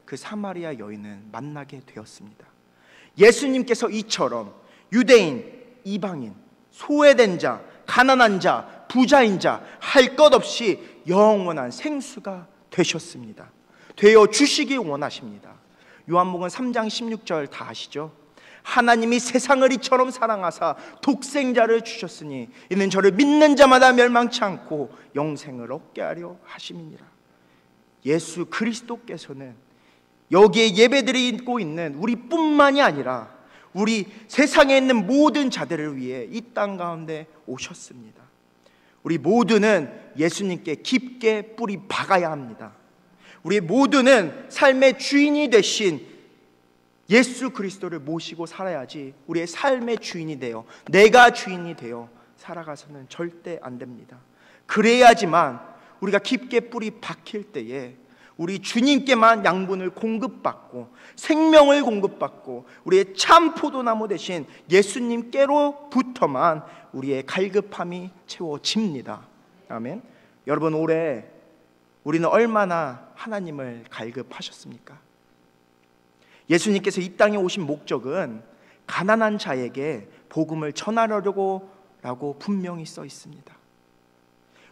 그 사마리아 여인은 만나게 되었습니다. 예수님께서 이처럼 유대인, 이방인, 소외된 자, 가난한 자, 부자인 자 할 것 없이 영원한 생수가 되셨습니다. 되어 주시기 원하십니다. 요한복음 3장 16절 다 아시죠? 하나님이 세상을 이처럼 사랑하사 독생자를 주셨으니 이는 저를 믿는 자마다 멸망치 않고 영생을 얻게 하려 하심이니라. 예수 그리스도께서는 여기에 예배드리고 있는 우리뿐만이 아니라 우리 세상에 있는 모든 자들을 위해 이 땅 가운데 오셨습니다. 우리 모두는 예수님께 깊게 뿌리 박아야 합니다. 우리 모두는 삶의 주인이 되신 예수 그리스도를 모시고 살아야지 우리의 삶의 주인이 되어, 내가 주인이 되어 살아가서는 절대 안 됩니다. 그래야지만 우리가 깊게 뿌리 박힐 때에 우리 주님께만 양분을 공급받고 생명을 공급받고 우리의 참 포도나무 대신 예수님께로부터만 우리의 갈급함이 채워집니다. 아멘. 여러분, 올해 우리는 얼마나 하나님을 갈급하셨습니까? 예수님께서 이 땅에 오신 목적은 가난한 자에게 복음을 전하려고 라고 분명히 써 있습니다.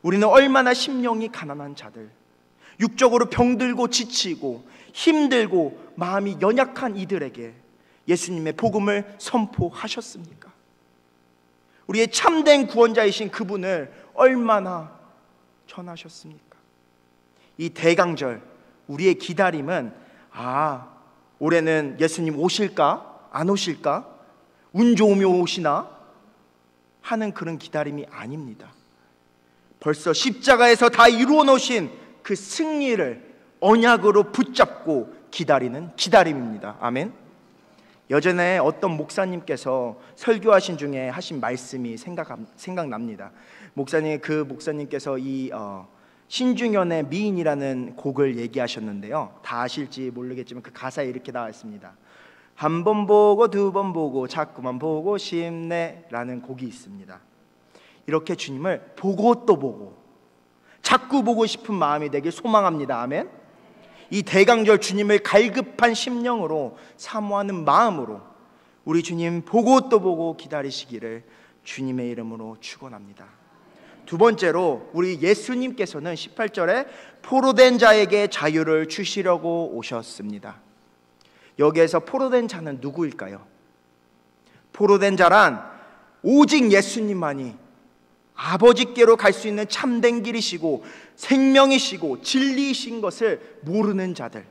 우리는 얼마나 심령이 가난한 자들, 육적으로 병들고 지치고 힘들고 마음이 연약한 이들에게 예수님의 복음을 선포하셨습니까? 우리의 참된 구원자이신 그분을 얼마나 전하셨습니까? 이 대강절 우리의 기다림은 올해는 예수님 오실까? 안 오실까? 운 좋으면 오시나? 하는 그런 기다림이 아닙니다. 벌써 십자가에서 다 이루어 놓으신 그 승리를 언약으로 붙잡고 기다리는 기다림입니다. 아멘. 예전에 어떤 목사님께서 설교하신 중에 하신 말씀이 생각납니다. 목사님께서 이 신중현의 미인이라는 곡을 얘기하셨는데요, 다 아실지 모르겠지만 그 가사에 이렇게 나와 있습니다. 한 번 보고 두 번 보고 자꾸만 보고 싶네 라는 곡이 있습니다. 이렇게 주님을 보고 또 보고 자꾸 보고 싶은 마음이 되길 소망합니다. 아멘. 이 대강절 주님을 갈급한 심령으로 사모하는 마음으로 우리 주님 보고 또 보고 기다리시기를 주님의 이름으로 축원합니다. 두 번째로 우리 예수님께서는 18절에 포로된 자에게 자유를 주시려고 오셨습니다. 여기에서 포로된 자는 누구일까요? 포로된 자란 오직 예수님만이 아버지께로 갈 수 있는 참된 길이시고 생명이시고 진리이신 것을 모르는 자들,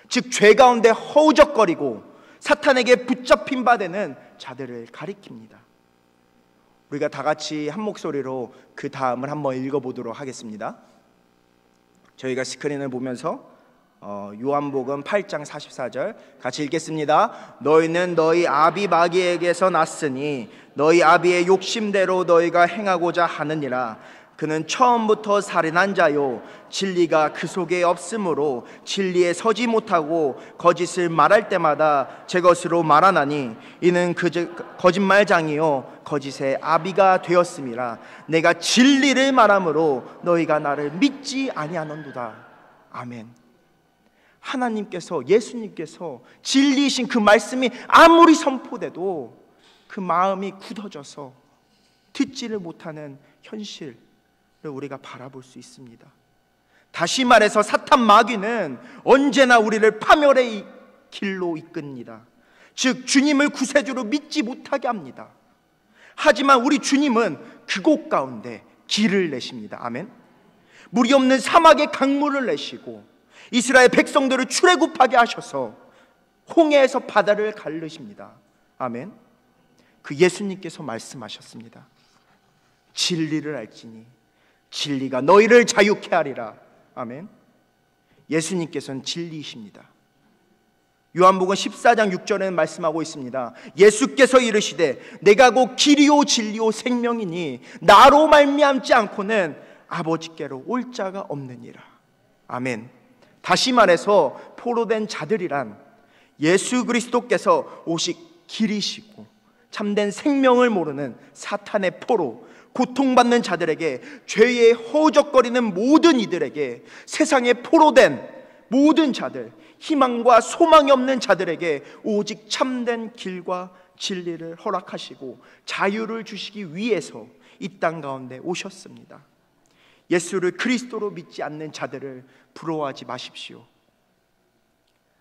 즉 죄 가운데 허우적거리고 사탄에게 붙잡힌 바 되는 자들을 가리킵니다. 우리가 다 같이 한 목소리로 그 다음을 한번 읽어보도록 하겠습니다. 저희가 스크린을 보면서 요한복음 8장 44절 같이 읽겠습니다. 너희는 너희 아비 마귀에게서 났으니 너희 아비의 욕심대로 너희가 행하고자 하느니라. 그는 처음부터 살인한 자요 진리가 그 속에 없으므로 진리에 서지 못하고 거짓을 말할 때마다 제 것으로 말하나니 이는 거짓말장이요 거짓의 아비가 되었음이라. 내가 진리를 말하므로 너희가 나를 믿지 아니하는도다. 아멘. 하나님께서, 예수님께서 진리이신 그 말씀이 아무리 선포돼도 그 마음이 굳어져서 듣지를 못하는 현실을 우리가 바라볼 수 있습니다. 다시 말해서 사탄 마귀는 언제나 우리를 파멸의 길로 이끕니다. 즉 주님을 구세주로 믿지 못하게 합니다. 하지만 우리 주님은 그곳 가운데 길을 내십니다. 아멘. 물이 없는 사막에 강물을 내시고 이스라엘 백성들을 출애굽하게 하셔서 홍해에서 바다를 가르십니다. 아멘. 그 예수님께서 말씀하셨습니다. 진리를 알지니 진리가 너희를 자유케 하리라. 아멘. 예수님께서는 진리이십니다. 요한복음 14장 6절에는 말씀하고 있습니다. 예수께서 이르시되 내가 곧 길이요 진리요 생명이니 나로 말미암지 않고는 아버지께로 올 자가 없느니라. 아멘. 다시 말해서 포로된 자들이란 예수 그리스도께서 오직 길이시고 참된 생명을 모르는 사탄의 포로, 고통받는 자들에게, 죄에 허우적거리는 모든 이들에게, 세상에 포로된 모든 자들, 희망과 소망이 없는 자들에게 오직 참된 길과 진리를 허락하시고 자유를 주시기 위해서 이 땅 가운데 오셨습니다. 예수를 그리스도로 믿지 않는 자들을 부러워하지 마십시오.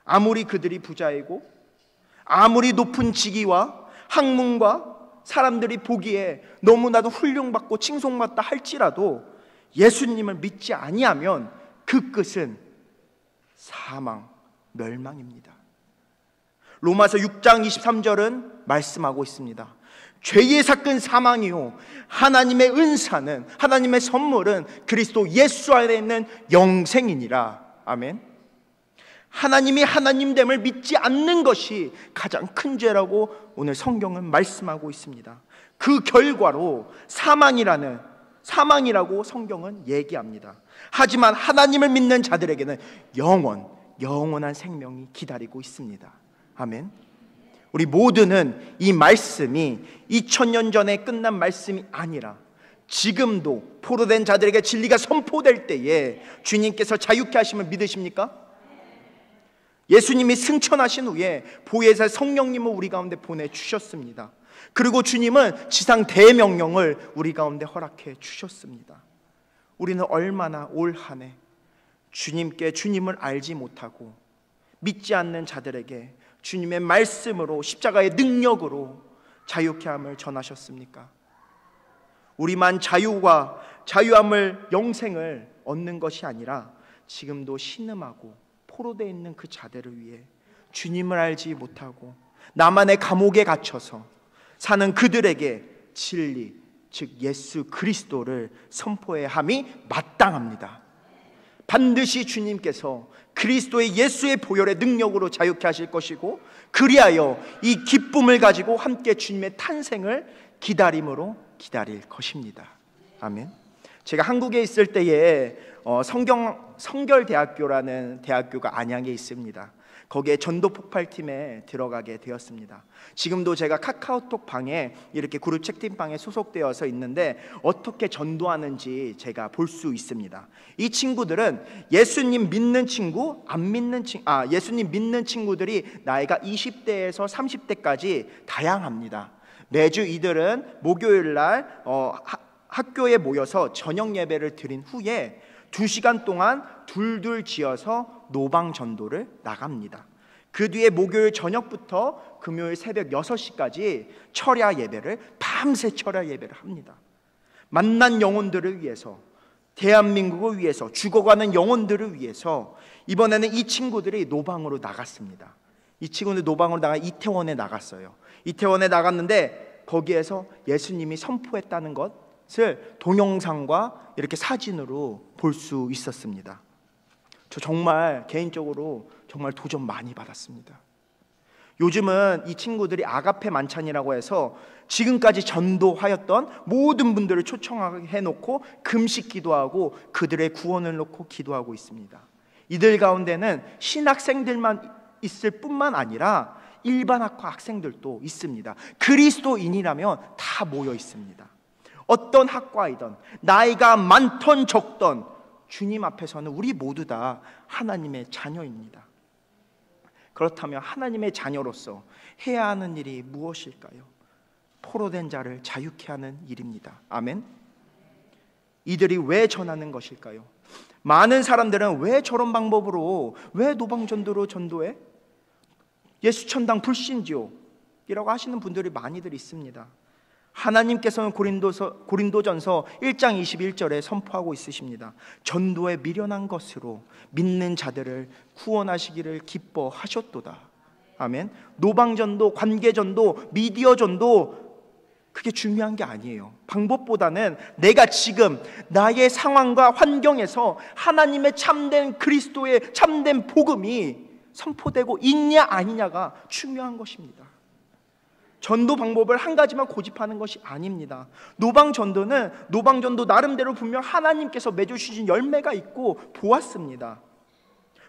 아무리 그들이 부자이고 아무리 높은 직위와 학문과 사람들이 보기에 너무나도 훌륭받고 칭송받다 할지라도 예수님을 믿지 아니하면 그 끝은 사망, 멸망입니다. 로마서 6장 23절은 말씀하고 있습니다. 죄의 삭은 사망이요 하나님의 은사는, 하나님의 선물은 그리스도 예수 안에 있는 영생이니라. 아멘. 하나님이 하나님됨을 믿지 않는 것이 가장 큰 죄라고 오늘 성경은 말씀하고 있습니다. 그 결과로 사망이라고 성경은 얘기합니다. 하지만 하나님을 믿는 자들에게는 영원한 생명이 기다리고 있습니다. 아멘. 우리 모두는 이 말씀이 2000년 전에 끝난 말씀이 아니라 지금도 포로된 자들에게 진리가 선포될 때에 주님께서 자유케 하심을 믿으십니까? 예수님이 승천하신 후에 보혜사 성령님을 우리 가운데 보내주셨습니다. 그리고 주님은 지상 대명령을 우리 가운데 허락해 주셨습니다. 우리는 얼마나 올 한 해 주님을 알지 못하고 믿지 않는 자들에게 주님의 말씀으로, 십자가의 능력으로 자유케 함을 전하셨습니까? 우리만 자유함을, 영생을 얻는 것이 아니라 지금도 신음하고 포로되어 있는 그 자들을 위해 주님을 알지 못하고 나만의 감옥에 갇혀서 사는 그들에게 진리, 즉 예수 그리스도를 선포해야 함이 마땅합니다. 반드시 주님께서 그리스도의 예수의 보혈의 능력으로 자유케 하실 것이고, 그리하여 이 기쁨을 가지고 함께 주님의 탄생을 기다림으로 기다릴 것입니다. 아멘. 제가 한국에 있을 때에 성결대학교라는 대학교가 안양에 있습니다. 거기에 전도 폭발팀에 들어가게 되었습니다. 지금도 제가 카카오톡 방에 이렇게 그룹 채팅방에 소속되어서 있는데 어떻게 전도하는지 제가 볼 수 있습니다. 이 친구들은 예수님 믿는 친구, 예수님 믿는 친구들이 나이가 20대에서 30대까지 다양합니다. 매주 이들은 목요일 날 학교에 모여서 저녁 예배를 드린 후에 2시간 동안 둘둘 지어서 노방 전도를 나갑니다. 그 뒤에 목요일 저녁부터 금요일 새벽 6시까지 밤새 철야 예배를 합니다. 만난 영혼들을 위해서, 대한민국을 위해서, 죽어가는 영혼들을 위해서 이번에는 이 친구들이 노방으로 나갔습니다. 이 친구들 노방으로 나가 이태원에 나갔어요. 이태원에 나갔는데 거기에서 예수님이 선포했다는 것을 동영상과 이렇게 사진으로 볼 수 있었습니다. 저 정말 개인적으로 정말 도전 많이 받았습니다. 요즘은 이 친구들이 아가페 만찬이라고 해서 지금까지 전도하였던 모든 분들을 초청해 놓고 금식 기도하고 그들의 구원을 놓고 기도하고 있습니다. 이들 가운데는 신학생들만 있을 뿐만 아니라 일반 학과 학생들도 있습니다. 그리스도인이라면 다 모여 있습니다. 어떤 학과이든 나이가 많던 적던 주님 앞에서는 우리 모두 다 하나님의 자녀입니다. 그렇다면 하나님의 자녀로서 해야 하는 일이 무엇일까요? 포로된 자를 자유케 하는 일입니다. 아멘. 이들이 왜 전하는 것일까요? 많은 사람들은 왜 저런 방법으로, 왜 노방전도로 전도해? 예수천당 불신지요 이라고 하시는 분들이 많이들 있습니다. 하나님께서는 고린도전서 1장 21절에 선포하고 있으십니다. 전도에 미련한 것으로 믿는 자들을 구원하시기를 기뻐하셨도다. 아멘. 노방전도, 관계전도, 미디어전도 그게 중요한 게 아니에요. 방법보다는 내가 지금 나의 상황과 환경에서 하나님의 참된 그리스도의 참된 복음이 선포되고 있냐 아니냐가 중요한 것입니다. 전도 방법을 한 가지만 고집하는 것이 아닙니다. 노방전도 나름대로 분명 하나님께서 맺어주신 열매가 있고 보았습니다.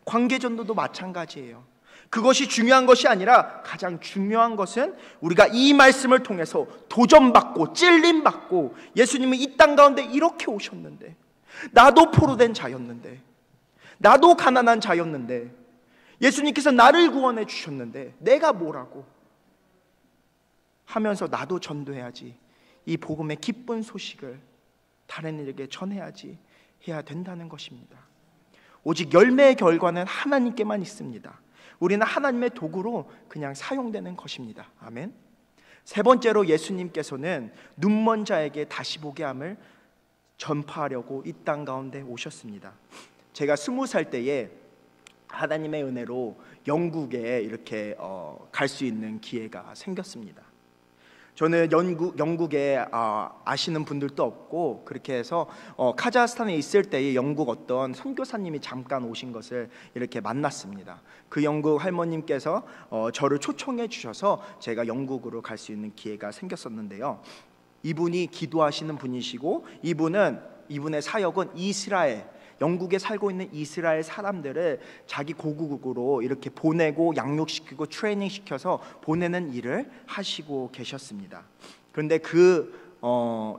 관계전도도 마찬가지예요. 그것이 중요한 것이 아니라 가장 중요한 것은 우리가 이 말씀을 통해서 도전받고 찔림받고, 예수님은 이 땅 가운데 이렇게 오셨는데, 나도 포로된 자였는데, 나도 가난한 자였는데 예수님께서 나를 구원해 주셨는데 내가 뭐라고 하면서 나도 전도해야지, 이 복음의 기쁜 소식을 다른 이에게 전해야지 해야 된다는 것입니다. 오직 열매의 결과는 하나님께만 있습니다. 우리는 하나님의 도구로 그냥 사용되는 것입니다. 아멘. 세 번째로 예수님께서는 눈먼 자에게 다시 보게 함을 전파하려고 이 땅 가운데 오셨습니다. 제가 20살 때에 하나님의 은혜로 영국에 이렇게 갈 수 있는 기회가 생겼습니다. 저는 영국에 아시는 분들도 없고, 그렇게 해서 카자흐스탄에 있을 때에 영국 어떤 선교사님이 잠깐 오신 것을 이렇게 만났습니다. 그 영국 할머님께서 저를 초청해 주셔서 제가 영국으로 갈 수 있는 기회가 생겼었는데요. 이분이 기도하시는 분이시고, 이분의 사역은 이스라엘, 영국에 살고 있는 이스라엘 사람들을 자기 고국으로 이렇게 보내고 양육시키고 트레이닝 시켜서 보내는 일을 하시고 계셨습니다. 그런데 그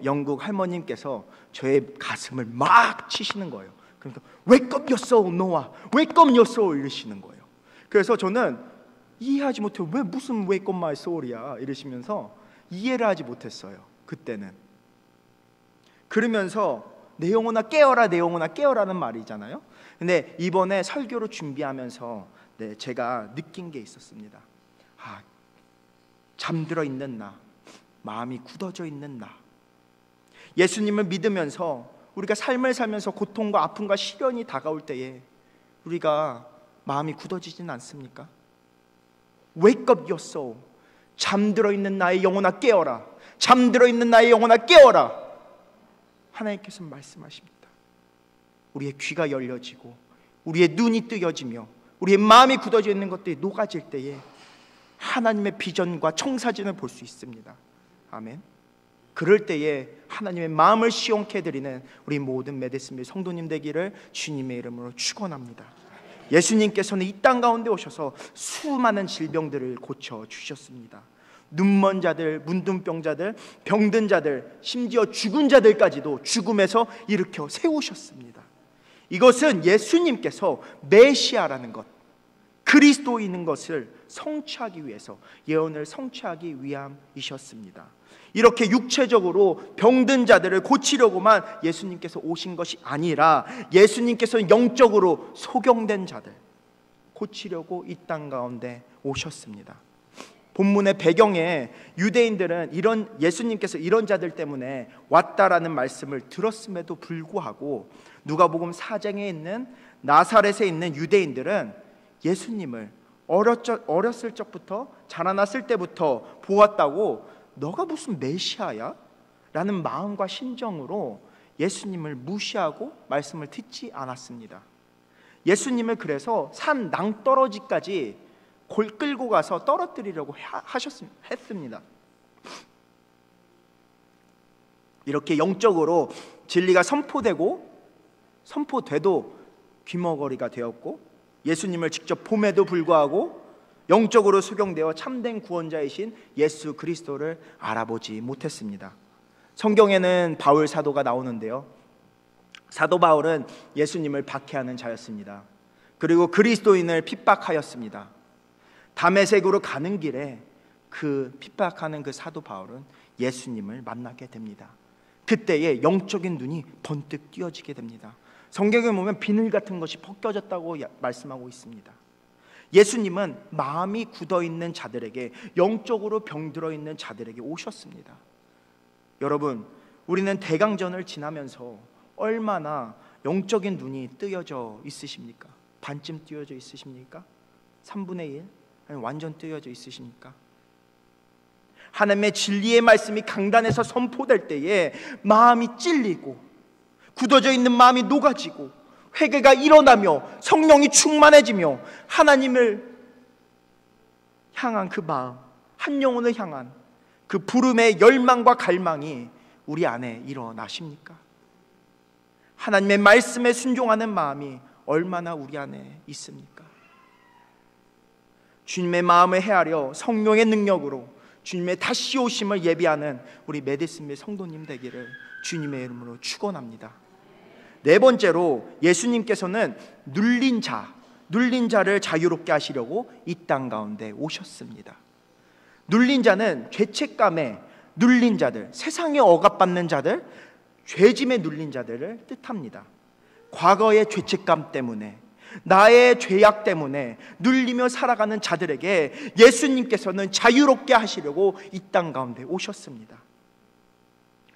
영국 할머님께서 저의 가슴을 막 치시는 거예요. 그래서 Wake up your soul, Noah. Wake up your soul 이러시는 거예요. 그래서 저는 이해하지 못해. 왜 무슨 Wake up my soul이야 이러시면서 이해를 하지 못했어요, 그때는. 그러면서 내 영혼아 깨어라, 내 영혼아 깨어라는 말이잖아요. 근데 이번에 설교를 준비하면서 제가 느낀 게 있었습니다. 잠들어 있는 나, 마음이 굳어져 있는 나. 예수님을 믿으면서 우리가 삶을 살면서 고통과 아픔과 시련이 다가올 때에 우리가 마음이 굳어지진 않습니까? Wake up your soul. 잠들어 있는 나의 영혼아 깨어라. 잠들어 있는 나의 영혼아 깨어라. 하나님께서 말씀하십니다. 우리의 귀가 열려지고 우리의 눈이 뜨여지며 우리의 마음이 굳어져 있는 것들이 녹아질 때에 하나님의 비전과 청사진을 볼 수 있습니다. 아멘. 그럴 때에 하나님의 마음을 시원케 해드리는 우리 모든 메데스미 성도님 되기를 주님의 이름으로 축원합니다. 예수님께서는 이 땅 가운데 오셔서 수많은 질병들을 고쳐주셨습니다. 눈먼 자들, 문둥병자들, 병든 자들, 심지어 죽은 자들까지도 죽음에서 일으켜 세우셨습니다. 이것은 예수님께서 메시아라는 것, 그리스도인인 것을 성취하기 위해서, 예언을 성취하기 위함이셨습니다. 이렇게 육체적으로 병든 자들을 고치려고만 예수님께서 오신 것이 아니라 예수님께서는 영적으로 소경된 자들 고치려고 이 땅 가운데 오셨습니다. 본문의 배경에 유대인들은 예수님께서 이런 자들 때문에 왔다라는 말씀을 들었음에도 불구하고 누가복음 4장에 있는 나사렛에 있는 유대인들은 예수님을 어렸을 적부터, 자라났을 때부터 보았다고 너가 무슨 메시아야? 라는 마음과 심정으로 예수님을 무시하고 말씀을 듣지 않았습니다. 예수님을 그래서 산 낭떠러지까지 끌고 가서 떨어뜨리려고 했습니다. 이렇게 영적으로 진리가 선포돼도 귀머거리가 되었고, 예수님을 직접 봄에도 불구하고 영적으로 소경되어 참된 구원자이신 예수 그리스도를 알아보지 못했습니다. 성경에는 바울 사도가 나오는데요, 사도 바울은 예수님을 박해하는 자였습니다. 그리고 그리스도인을 핍박하였습니다. 다메섹으로 가는 길에 그 핍박하는 그 사도 바울은 예수님을 만나게 됩니다. 그때에 영적인 눈이 번뜩 띄어지게 됩니다. 성경에 보면 비늘 같은 것이 벗겨졌다고 말씀하고 있습니다. 예수님은 마음이 굳어있는 자들에게, 영적으로 병들어 있는 자들에게 오셨습니다. 여러분, 우리는 대강전을 지나면서 얼마나 영적인 눈이 뜨여져 있으십니까? 반쯤 뜨여져 있으십니까? 3분의 1? 아니 완전 뜨여져 있으십니까? 하나님의 진리의 말씀이 강단에서 선포될 때에 마음이 찔리고 굳어져 있는 마음이 녹아지고 회개가 일어나며 성령이 충만해지며 하나님을 향한 그 마음, 한 영혼을 향한 그 부름의 열망과 갈망이 우리 안에 일어나십니까? 하나님의 말씀에 순종하는 마음이 얼마나 우리 안에 있습니까? 주님의 마음을 헤아려 성령의 능력으로 주님의 다시 오심을 예비하는 우리 메디슨의 성도님 되기를 주님의 이름으로 축원합니다. 네 번째로 예수님께서는 눌린 자를 자유롭게 하시려고 이 땅 가운데 오셨습니다. 눌린 자는 죄책감에 눌린 자들, 세상에 억압받는 자들, 죄짐에 눌린 자들을 뜻합니다. 과거의 죄책감 때문에, 나의 죄악 때문에 눌리며 살아가는 자들에게 예수님께서는 자유롭게 하시려고 이 땅 가운데 오셨습니다.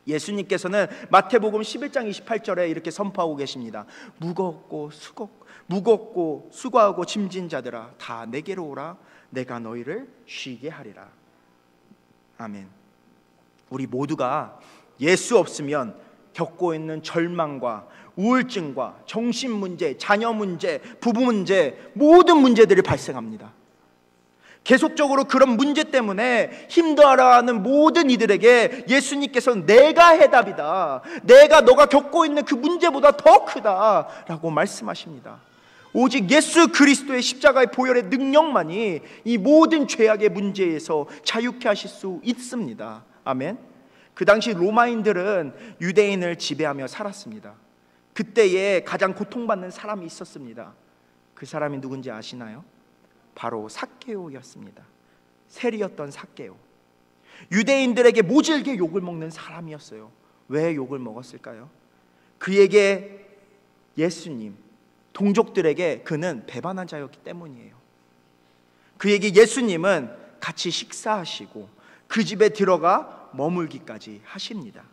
예수님께서는 마태복음 11장 28절에 이렇게 선포하고 계십니다. 무겁고 수고하고 짐진 자들아, 다 내게로 오라. 내가 너희를 쉬게 하리라. 아멘. 우리 모두가 예수 없으면 겪고 있는 절망과 우울증과 정신 문제, 자녀 문제, 부부 문제, 모든 문제들이 발생합니다. 계속적으로 그런 문제 때문에 힘들어하는 모든 이들에게 예수님께서는 내가 해답이다, 내가 너가 겪고 있는 그 문제보다 더 크다 라고 말씀하십니다. 오직 예수 그리스도의 십자가의 보혈의 능력만이 이 모든 죄악의 문제에서 자유케 하실 수 있습니다. 아멘. 그 당시 로마인들은 유대인을 지배하며 살았습니다. 그때에 가장 고통받는 사람이 있었습니다. 그 사람이 누군지 아시나요? 바로 삭개오였습니다. 세리였던 삭개오. 유대인들에게 모질게 욕을 먹는 사람이었어요. 왜 욕을 먹었을까요? 그에게 예수님, 동족들에게 그는 배반한 자였기 때문이에요. 그에게 예수님은 같이 식사하시고 그 집에 들어가 머물기까지 하십니다.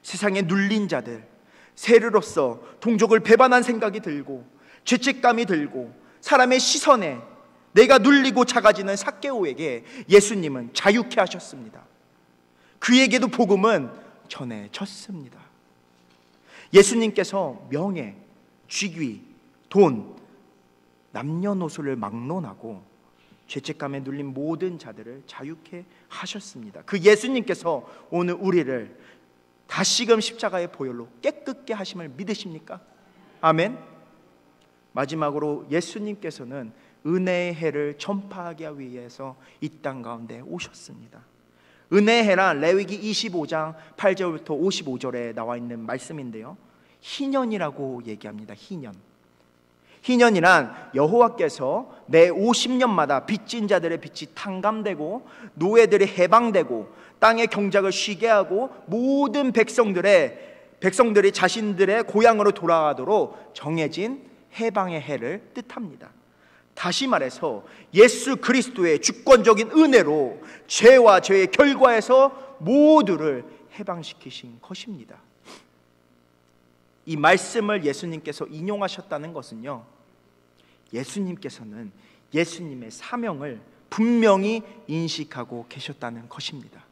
세상에 눌린 자들, 세리로서 동족을 배반한 생각이 들고 죄책감이 들고 사람의 시선에 내가 눌리고 작아지는 삭개오에게 예수님은 자유케 하셨습니다. 그에게도 복음은 전해졌습니다. 예수님께서 명예, 직위, 돈, 남녀노소를 막론하고 죄책감에 눌린 모든 자들을 자유케 하셨습니다. 그 예수님께서 오늘 우리를 다시금 십자가의 보혈로 깨끗게 하심을 믿으십니까? 아멘. 마지막으로 예수님께서는 은혜의 해를 전파하기 위해서 이 땅 가운데 오셨습니다. 은혜의 해란 레위기 25장 8절부터 55절에 나와 있는 말씀인데요, 희년이라고 얘기합니다. 희년이란 여호와께서 매 50년마다 빚진 자들의 빚이 탕감되고 노예들이 해방되고 땅의 경작을 쉬게 하고 모든 백성들이 자신들의 고향으로 돌아가도록 정해진 해방의 해를 뜻합니다. 다시 말해서 예수 그리스도의 주권적인 은혜로 죄와 죄의 결과에서 모두를 해방시키신 것입니다. 이 말씀을 예수님께서 인용하셨다는 것은요, 예수님께서는 예수님의 사명을 분명히 인식하고 계셨다는 것입니다.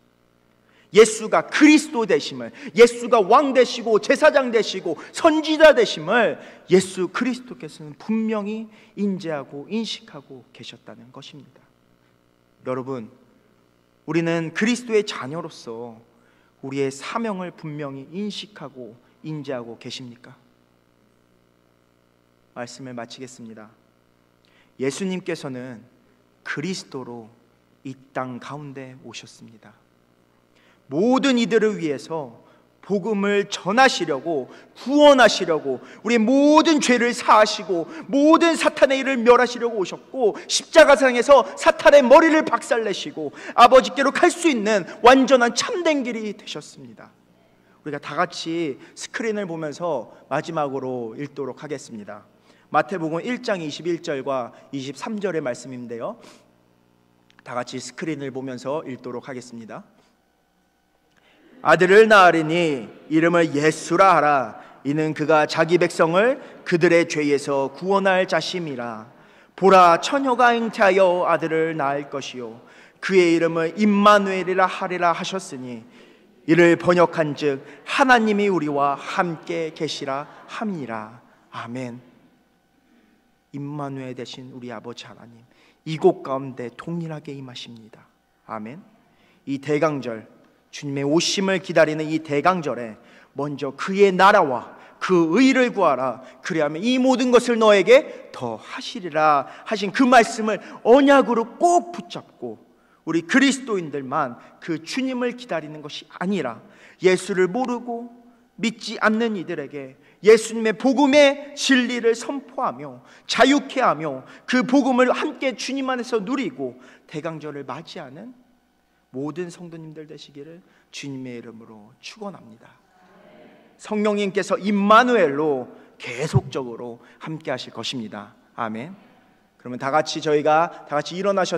예수가 그리스도 되심을, 예수가 왕 되시고 제사장 되시고 선지자 되심을 예수 그리스도께서는 분명히 인지하고 인식하고 계셨다는 것입니다. 여러분, 우리는 그리스도의 자녀로서 우리의 사명을 분명히 인식하고 인지하고 계십니까? 말씀을 마치겠습니다. 예수님께서는 그리스도로 이 땅 가운데 오셨습니다. 모든 이들을 위해서 복음을 전하시려고, 구원하시려고, 우리의 모든 죄를 사하시고 모든 사탄의 일을 멸하시려고 오셨고, 십자가상에서 사탄의 머리를 박살내시고 아버지께로 갈 수 있는 완전한 참된 길이 되셨습니다. 우리가 다 같이 스크린을 보면서 마지막으로 읽도록 하겠습니다. 마태복음 1장 21절과 23절의 말씀인데요, 다 같이 스크린을 보면서 읽도록 하겠습니다. 아들을 낳으리니 이름을 예수라 하라. 이는 그가 자기 백성을 그들의 죄에서 구원할 자심이라. 보라, 처녀가 잉태하여 아들을 낳을 것이요 그의 이름을 임마누엘이라 하리라 하셨으니 이를 번역한즉 하나님이 우리와 함께 계시라 함이라. 아멘. 임마누엘 되신 우리 아버지 하나님, 이곳 가운데 동일하게 임하십니다. 아멘. 이 대강절, 주님의 오심을 기다리는 이 대강절에 먼저 그의 나라와 그 의를 구하라. 그리하면 이 모든 것을 너에게 더 하시리라 하신 그 말씀을 언약으로 꼭 붙잡고 우리 그리스도인들만 그 주님을 기다리는 것이 아니라 예수를 모르고 믿지 않는 이들에게 예수님의 복음의 진리를 선포하며 자유케 하며 그 복음을 함께 주님 안에서 누리고 대강절을 맞이하는 모든 성도님들 되시기를 주님의 이름으로 축원합니다. 성령님께서 임마누엘로 계속적으로 함께 하실 것입니다. 아멘. 그러면 저희가 다 같이 일어나셔서